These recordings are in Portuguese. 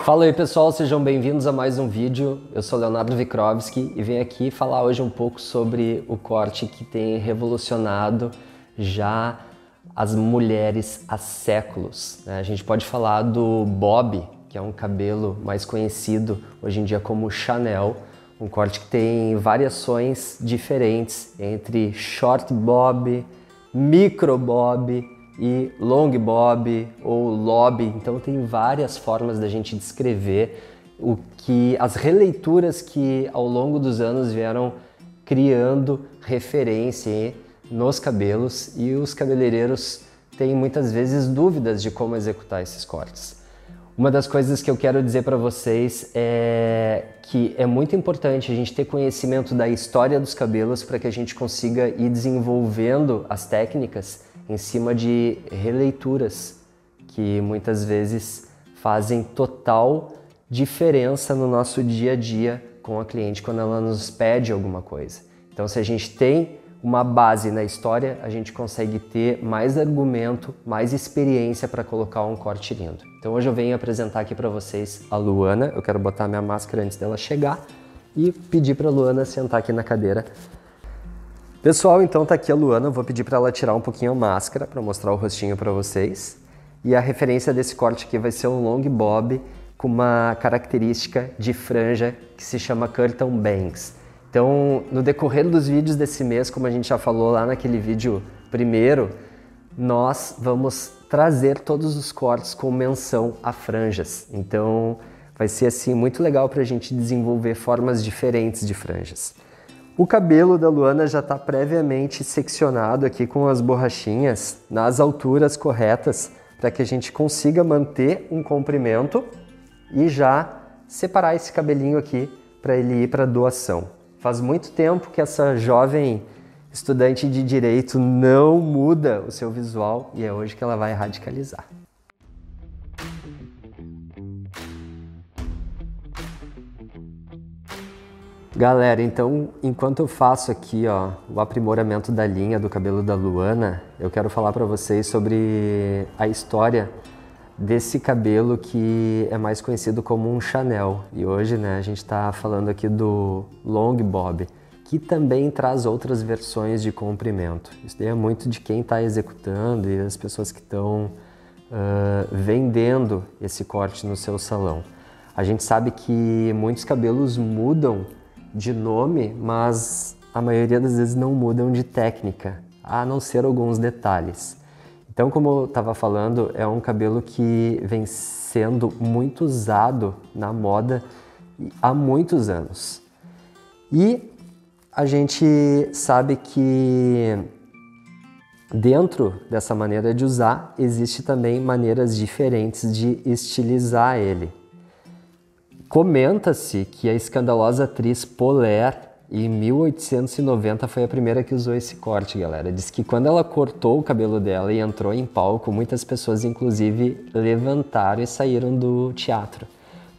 Fala aí pessoal, sejam bem-vindos a mais um vídeo. Eu sou Leonardo Vikrovski e venho aqui falar hoje um pouco sobre o corte que tem revolucionado já as mulheres há séculos. A gente pode falar do bob, que é um cabelo mais conhecido hoje em dia como Chanel, um corte que tem variações diferentes entre short bob, micro bob e long bob ou lob. Então tem várias formas da gente descrever as releituras que ao longo dos anos vieram criando referência nos cabelos, e os cabeleireiros têm muitas vezes dúvidas de como executar esses cortes. Uma das coisas que eu quero dizer para vocês é que é muito importante a gente ter conhecimento da história dos cabelos para que a gente consiga ir desenvolvendo as técnicas em cima de releituras que muitas vezes fazem total diferença no nosso dia a dia com a cliente quando ela nos pede alguma coisa. Então, se a gente tem uma base na história, a gente consegue ter mais argumento, mais experiência para colocar um corte lindo. Então hoje eu venho apresentar aqui para vocês a Luana. Eu quero botar minha máscara antes dela chegar e pedir para a Luana sentar aqui na cadeira. Pessoal, então tá aqui a Luana. Eu vou pedir para ela tirar um pouquinho a máscara para mostrar o rostinho para vocês. E a referência desse corte aqui vai ser um long bob com uma característica de franja que se chama curtain bangs. Então, no decorrer dos vídeos desse mês, como a gente já falou lá naquele vídeo primeiro, nós vamos trazer todos os cortes com menção a franjas. Então, vai ser assim muito legal para a gente desenvolver formas diferentes de franjas. O cabelo da Luana já está previamente seccionado aqui com as borrachinhas nas alturas corretas para que a gente consiga manter um comprimento e já separar esse cabelinho aqui para ele ir para doação. Faz muito tempo que essa jovem estudante de direito não muda o seu visual e é hoje que ela vai radicalizar. Galera, então, enquanto eu faço aqui o aprimoramento da linha do cabelo da Luana, eu quero falar para vocês sobre a história desse cabelo que é mais conhecido como um Chanel. E hoje, a gente está falando aqui do long bob, que também traz outras versões de comprimento. Isso daí é muito de quem está executando e das pessoas que estão vendendo esse corte no seu salão. A gente sabe que muitos cabelos mudam de nome, mas a maioria das vezes não mudam de técnica, a não ser alguns detalhes. Então, como eu estava falando, é um cabelo que vem sendo muito usado na moda há muitos anos. E a gente sabe que dentro dessa maneira de usar, existe também maneiras diferentes de estilizar ele. Comenta-se que a escandalosa atriz Paulette, em 1890, foi a primeira que usou esse corte, galera. Diz que quando ela cortou o cabelo dela e entrou em palco, muitas pessoas, inclusive, levantaram e saíram do teatro,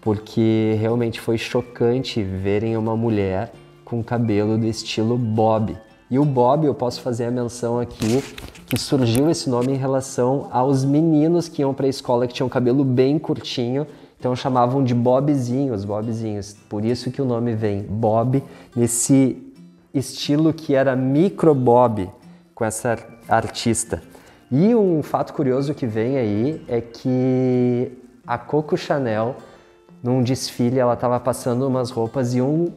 porque realmente foi chocante verem uma mulher com cabelo do estilo bob. E o bob, eu posso fazer a menção aqui, que surgiu esse nome em relação aos meninos que iam para a escola que tinham cabelo bem curtinho. Então chamavam de bobzinhos. Por isso que o nome vem bob, nesse estilo que era micro bob com essa artista. E um fato curioso que vem aí é que a Coco Chanel, num desfile, ela estava passando umas roupas e um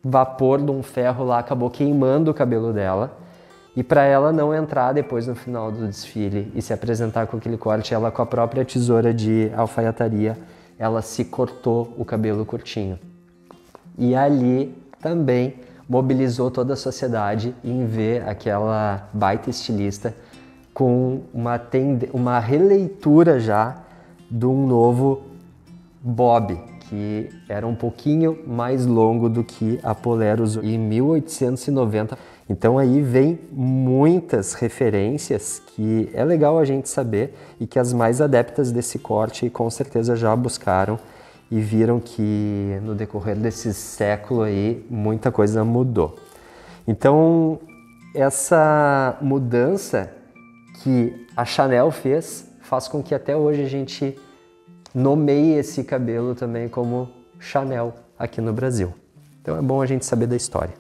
vapor de um ferro lá acabou queimando o cabelo dela. E para ela não entrar depois no final do desfile e se apresentar com aquele corte, ela com a própria tesoura de alfaiataria, ela se cortou o cabelo curtinho. E ali também mobilizou toda a sociedade em ver aquela baita estilista com uma releitura já de um novo bob, que era um pouquinho mais longo do que a Paulette usou em 1890. Então aí vem muitas referências que é legal a gente saber e que as mais adeptas desse corte com certeza já buscaram e viram que no decorrer desse século aí muita coisa mudou. Então essa mudança que a Chanel fez faz com que até hoje a gente nomeie esse cabelo também como Chanel aqui no Brasil. Então é bom a gente saber da história.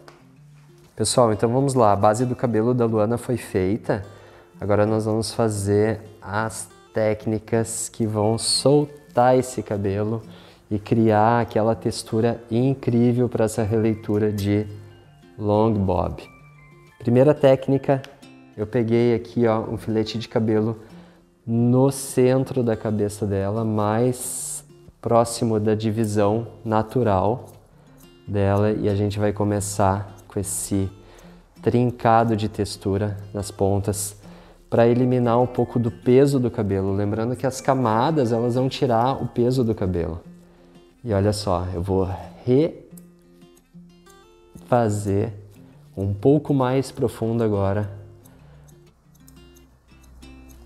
Pessoal, então vamos lá, a base do cabelo da Luana foi feita, agora nós vamos fazer as técnicas que vão soltar esse cabelo e criar aquela textura incrível para essa releitura de long bob. Primeira técnica, eu peguei aqui ó, um filete de cabelo no centro da cabeça dela, mais próximo da divisão natural dela, e a gente vai começar com esse trincado de textura nas pontas para eliminar um pouco do peso do cabelo. Lembrando que as camadas elas vão tirar o peso do cabelo. E olha só, eu vou refazer um pouco mais profundo agora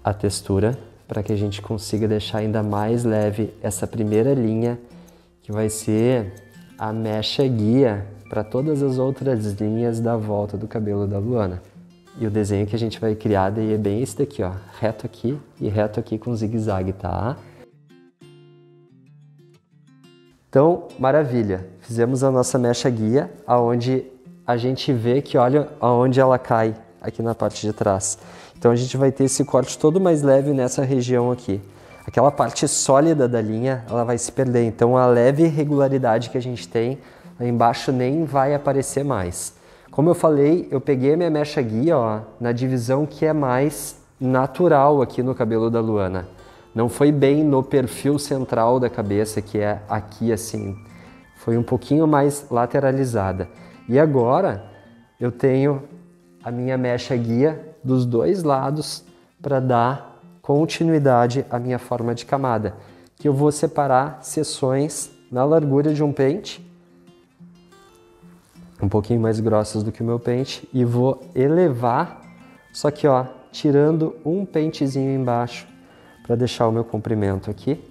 a textura para que a gente consiga deixar ainda mais leve essa primeira linha que vai ser a mecha guia para todas as outras linhas da volta do cabelo da Luana. E o desenho que a gente vai criar daí é bem esse daqui, ó, reto aqui e reto aqui com zigue-zague, tá? Então, maravilha, fizemos a nossa mecha guia, aonde a gente vê que olha aonde ela cai aqui na parte de trás. Então a gente vai ter esse corte todo mais leve nessa região aqui. Aquela parte sólida da linha, ela vai se perder, então a leve irregularidade que a gente tem lá embaixo nem vai aparecer mais. Como eu falei, eu peguei a minha mecha guia ó, na divisão que é mais natural aqui no cabelo da Luana. Não foi bem no perfil central da cabeça, que é aqui assim. Foi um pouquinho mais lateralizada. E agora eu tenho a minha mecha guia dos dois lados para dar continuidade à minha forma de camada, que eu vou separar seções na largura de um pente, um pouquinho mais grossas do que o meu pente, e vou elevar, só que ó, tirando um pentezinho embaixo para deixar o meu comprimento aqui,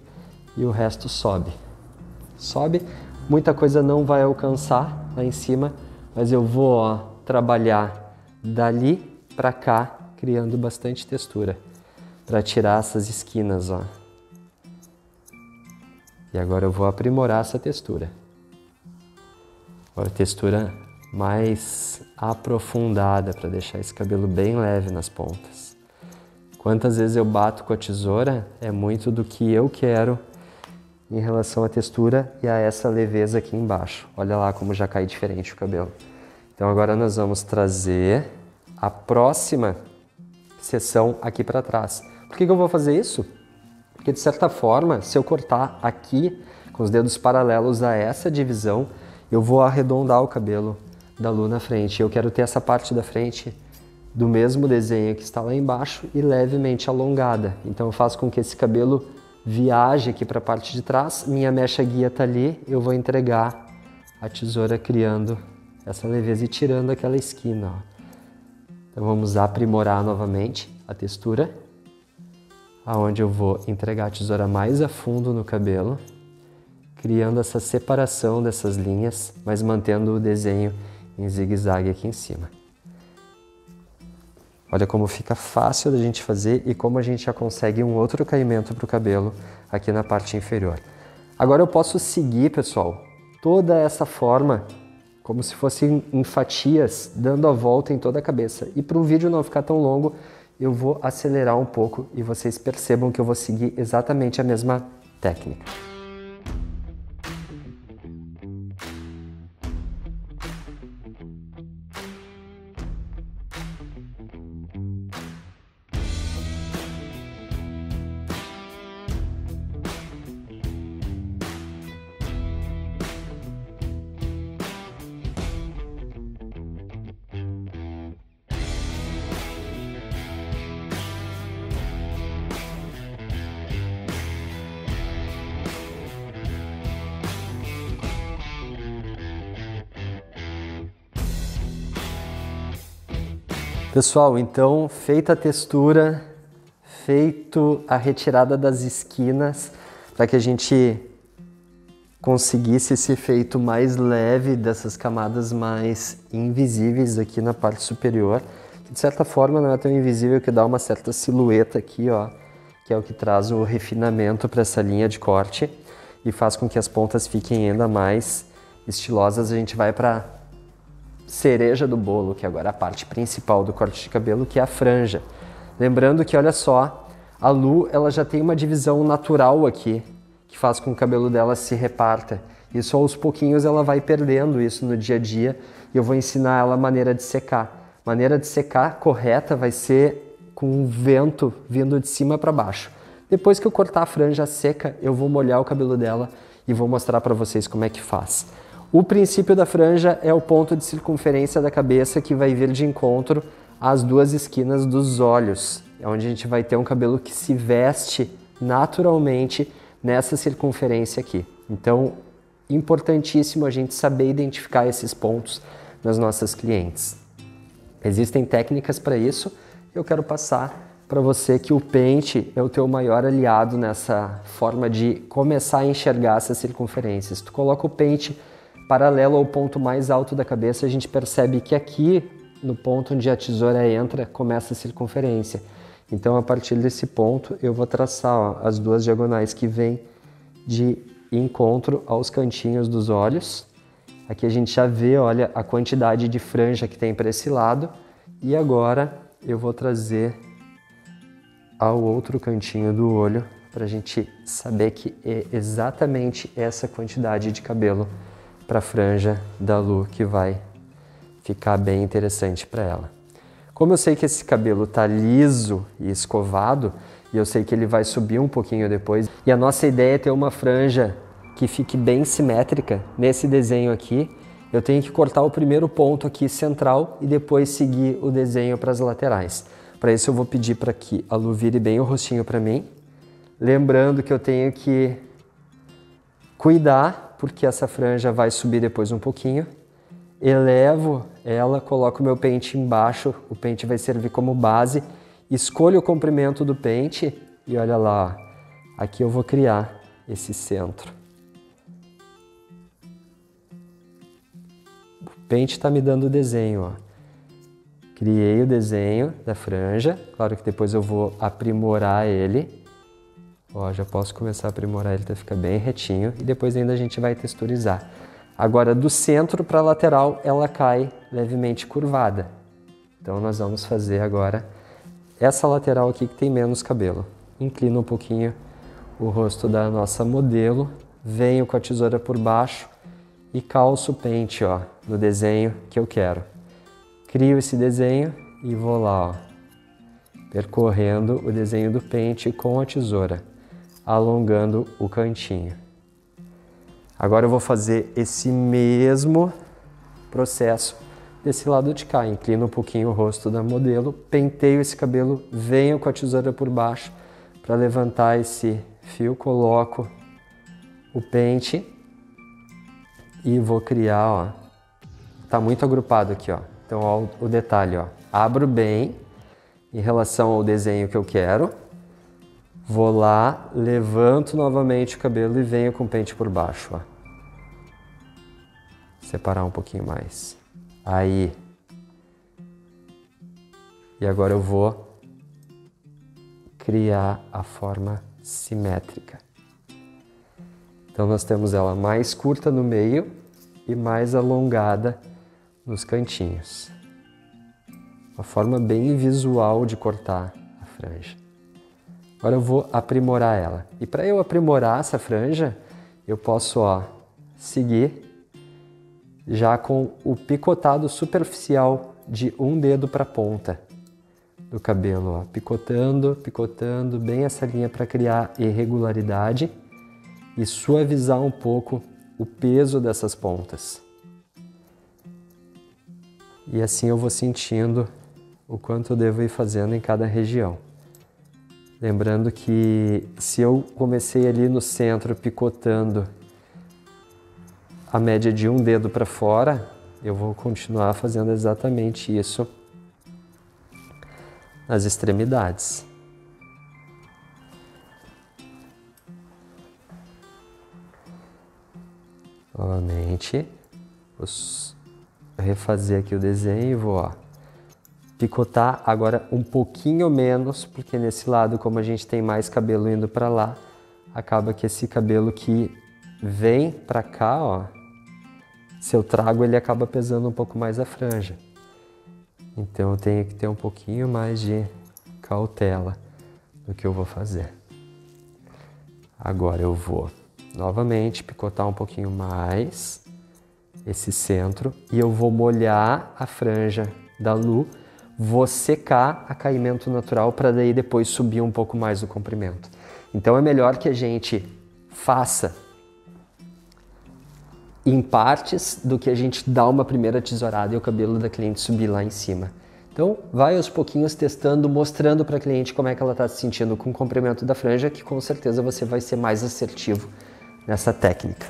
e o resto sobe. Sobe, muita coisa não vai alcançar lá em cima, mas eu vou ó, trabalhar dali para cá, criando bastante textura, para tirar essas esquinas, ó. E agora eu vou aprimorar essa textura. Agora textura mais aprofundada, para deixar esse cabelo bem leve nas pontas. Quantas vezes eu bato com a tesoura é muito do que eu quero em relação à textura e a essa leveza aqui embaixo. Olha lá como já cai diferente o cabelo. Então agora nós vamos trazer a próxima seção aqui para trás. Por que eu vou fazer isso? Porque de certa forma, se eu cortar aqui com os dedos paralelos a essa divisão, eu vou arredondar o cabelo da Lu na frente. Eu quero ter essa parte da frente do mesmo desenho que está lá embaixo e levemente alongada. Então eu faço com que esse cabelo viaje aqui para a parte de trás, minha mecha guia está ali, eu vou entregar a tesoura criando essa leveza e tirando aquela esquina. Ó. Então vamos aprimorar novamente a textura, aonde eu vou entregar a tesoura mais a fundo no cabelo, criando essa separação dessas linhas, mas mantendo o desenho em zigue-zague aqui em cima. Olha como fica fácil da gente fazer e como a gente já consegue um outro caimento para o cabelo aqui na parte inferior. Agora eu posso seguir, pessoal, toda essa forma como se fosse em fatias, dando a volta em toda a cabeça. E para o vídeo não ficar tão longo, eu vou acelerar um pouco e vocês percebam que eu vou seguir exatamente a mesma técnica. Pessoal, então, feita a textura, feito a retirada das esquinas, para que a gente conseguisse esse efeito mais leve dessas camadas mais invisíveis aqui na parte superior, que de certa forma não é tão invisível, que dá uma certa silhueta aqui, ó, que é o que traz o refinamento para essa linha de corte e faz com que as pontas fiquem ainda mais estilosas. A gente vai para cereja do bolo, que agora é a parte principal do corte de cabelo, que é a franja. Lembrando que, olha só, a Lu, ela já tem uma divisão natural aqui, que faz com que o cabelo dela se reparta. Isso aos pouquinhos ela vai perdendo isso no dia a dia e eu vou ensinar ela a maneira de secar. Maneira de secar correta vai ser com o vento vindo de cima para baixo. Depois que eu cortar a franja seca, eu vou molhar o cabelo dela e vou mostrar para vocês como é que faz. O princípio da franja é o ponto de circunferência da cabeça que vai vir de encontro às duas esquinas dos olhos. É onde a gente vai ter um cabelo que se veste naturalmente nessa circunferência aqui. Então, importantíssimo a gente saber identificar esses pontos nas nossas clientes. Existem técnicas para isso. Eu quero passar para você que o pente é o teu maior aliado nessa forma de começar a enxergar essas circunferências. Tu coloca o pente paralelo ao ponto mais alto da cabeça, a gente percebe que aqui, no ponto onde a tesoura entra, começa a circunferência. Então, a partir desse ponto, eu vou traçar, ó, as duas diagonais que vêm de encontro aos cantinhos dos olhos. Aqui a gente já vê, olha, a quantidade de franja que tem para esse lado. E agora eu vou trazer ao outro cantinho do olho para a gente saber que é exatamente essa quantidade de cabelo para a franja da Lu que vai ficar bem interessante para ela. Como eu sei que esse cabelo tá liso e escovado, e eu sei que ele vai subir um pouquinho depois, e a nossa ideia é ter uma franja que fique bem simétrica nesse desenho aqui, eu tenho que cortar o primeiro ponto aqui central e depois seguir o desenho para as laterais. Para isso eu vou pedir para que a Lu vire bem o rostinho para mim, lembrando que eu tenho que cuidar, porque essa franja vai subir depois um pouquinho. Elevo ela, coloco o meu pente embaixo, o pente vai servir como base, escolho o comprimento do pente e olha lá, ó, aqui eu vou criar esse centro. O pente está me dando o desenho, ó. Criei o desenho da franja, claro que depois eu vou aprimorar ele. Ó, já posso começar a aprimorar ele até ficar bem retinho e depois ainda a gente vai texturizar. Agora, do centro para a lateral, ela cai levemente curvada. Então, nós vamos fazer agora essa lateral aqui que tem menos cabelo. Inclino um pouquinho o rosto da nossa modelo, venho com a tesoura por baixo e calço o pente, ó, no desenho que eu quero. Crio esse desenho e vou lá, ó, percorrendo o desenho do pente com a tesoura, alongando o cantinho. Agora eu vou fazer esse mesmo processo desse lado de cá. Inclino um pouquinho o rosto da modelo, penteio esse cabelo, venho com a tesoura por baixo para levantar esse fio, coloco o pente e vou criar, ó. Tá muito agrupado aqui, ó. Então, ó, o detalhe, ó. Abro bem em relação ao desenho que eu quero. Vou lá, levanto novamente o cabelo e venho com o pente por baixo, ó. Separar um pouquinho mais. Aí. E agora eu vou criar a forma simétrica. Então nós temos ela mais curta no meio e mais alongada nos cantinhos. Uma forma bem visual de cortar a franja. Agora eu vou aprimorar ela. E para eu aprimorar essa franja, eu posso, ó, seguir já com o picotado superficial de um dedo para a ponta do cabelo, ó, picotando, picotando bem essa linha para criar irregularidade e suavizar um pouco o peso dessas pontas. E assim eu vou sentindo o quanto eu devo ir fazendo em cada região. Lembrando que se eu comecei ali no centro picotando a média de um dedo para fora, eu vou continuar fazendo exatamente isso nas extremidades. Novamente, vou refazer aqui o desenho e vou, ó, picotar agora um pouquinho menos, porque nesse lado, como a gente tem mais cabelo indo para lá, acaba que esse cabelo que vem para cá, ó, se eu trago, ele acaba pesando um pouco mais a franja. Então eu tenho que ter um pouquinho mais de cautela no que eu vou fazer. Agora eu vou novamente picotar um pouquinho mais esse centro e eu vou molhar a franja da Lu, vou secar a caimento natural para daí depois subir um pouco mais o comprimento. Então é melhor que a gente faça em partes do que a gente dá uma primeira tesourada e o cabelo da cliente subir lá em cima. Então vai aos pouquinhos testando, mostrando para a cliente como é que ela está se sentindo com o comprimento da franja, que com certeza você vai ser mais assertivo nessa técnica.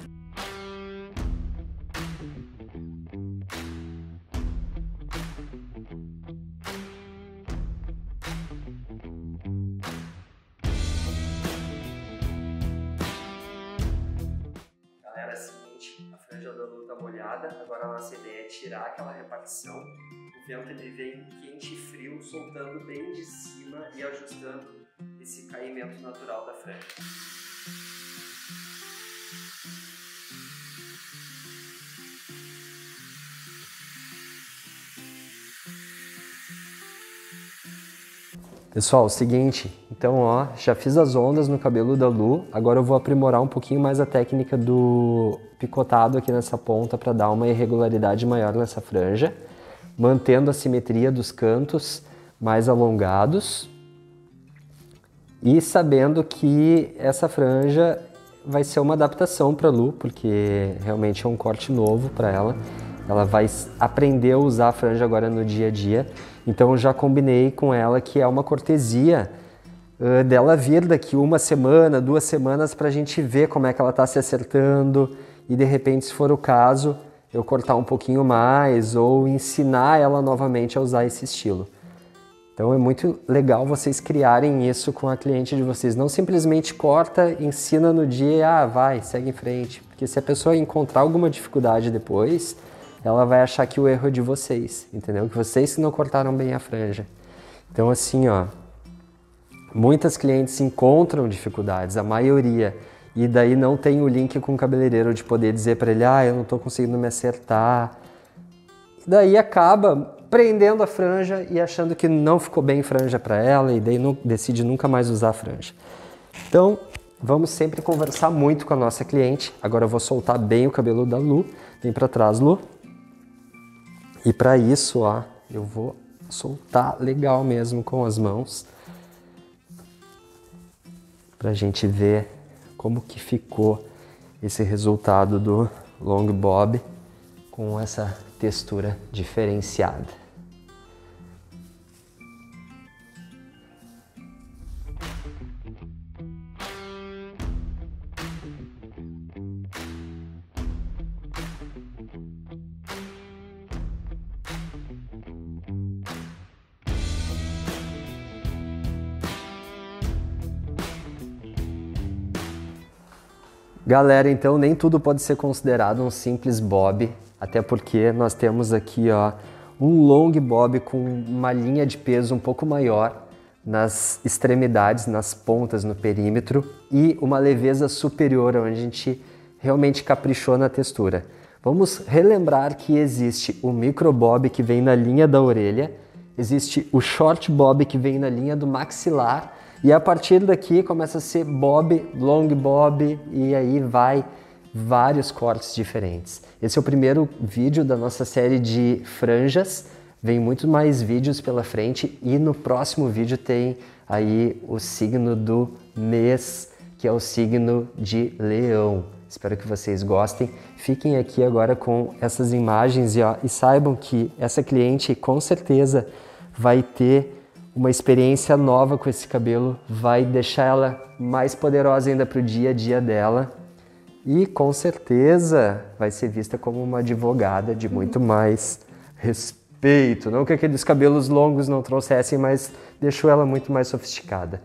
Galera, é o seguinte, a franja da Lu tá molhada, agora a nossa ideia é tirar aquela repartição. O vento ele vem quente e frio, soltando bem de cima e ajustando esse caimento natural da franja. Pessoal, é o seguinte, então ó, já fiz as ondas no cabelo da Lu, agora eu vou aprimorar um pouquinho mais a técnica do picotado aqui nessa ponta para dar uma irregularidade maior nessa franja, mantendo a simetria dos cantos mais alongados e sabendo que essa franja vai ser uma adaptação para a Lu, porque realmente é um corte novo para ela. Ela vai aprender a usar a franja agora no dia a dia. Então eu já combinei com ela que é uma cortesia dela vir daqui uma semana, 2 semanas para a gente ver como é que ela está se acertando e de repente, se for o caso, eu cortar um pouquinho mais ou ensinar ela novamente a usar esse estilo. Então é muito legal vocês criarem isso com a cliente de vocês. Não simplesmente corta, ensina no dia e vai, segue em frente. Porque se a pessoa encontrar alguma dificuldade depois, ela vai achar que o erro é de vocês, entendeu? Que vocês não cortaram bem a franja. Então assim, ó, muitas clientes encontram dificuldades, a maioria, e daí não tem o link com o cabeleireiro de poder dizer para ele, eu não estou conseguindo me acertar. E daí acaba prendendo a franja e achando que não ficou bem franja para ela e daí decide nunca mais usar a franja. Então, vamos sempre conversar muito com a nossa cliente. Agora eu vou soltar bem o cabelo da Lu. Vem para trás, Lu. E para isso, ó, eu vou soltar legal mesmo com as mãos. Para a gente ver como que ficou esse resultado do long bob com essa textura diferenciada. Galera, então nem tudo pode ser considerado um simples bob, até porque nós temos aqui ó, um long bob com uma linha de peso um pouco maior nas extremidades, nas pontas, no perímetro e uma leveza superior, onde a gente realmente caprichou na textura. Vamos relembrar que existe o micro bob que vem na linha da orelha, existe o short bob que vem na linha do maxilar, e a partir daqui começa a ser bob, long bob e aí vai vários cortes diferentes. Esse é o primeiro vídeo da nossa série de franjas, vem muito mais vídeos pela frente e no próximo vídeo tem aí o signo do mês, que é o signo de Leão. Espero que vocês gostem. Fiquem aqui agora com essas imagens e saibam que essa cliente com certeza vai ter uma experiência nova com esse cabelo, vai deixar ela mais poderosa ainda para o dia a dia dela e com certeza vai ser vista como uma advogada de muito mais respeito. Não que aqueles cabelos longos não trouxessem, mas deixou ela muito mais sofisticada.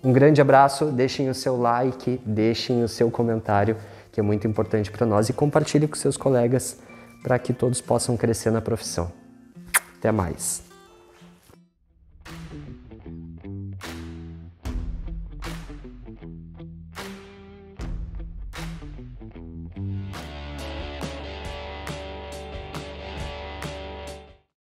Um grande abraço, deixem o seu like, deixem o seu comentário, que é muito importante para nós, e compartilhe com seus colegas para que todos possam crescer na profissão. Até mais!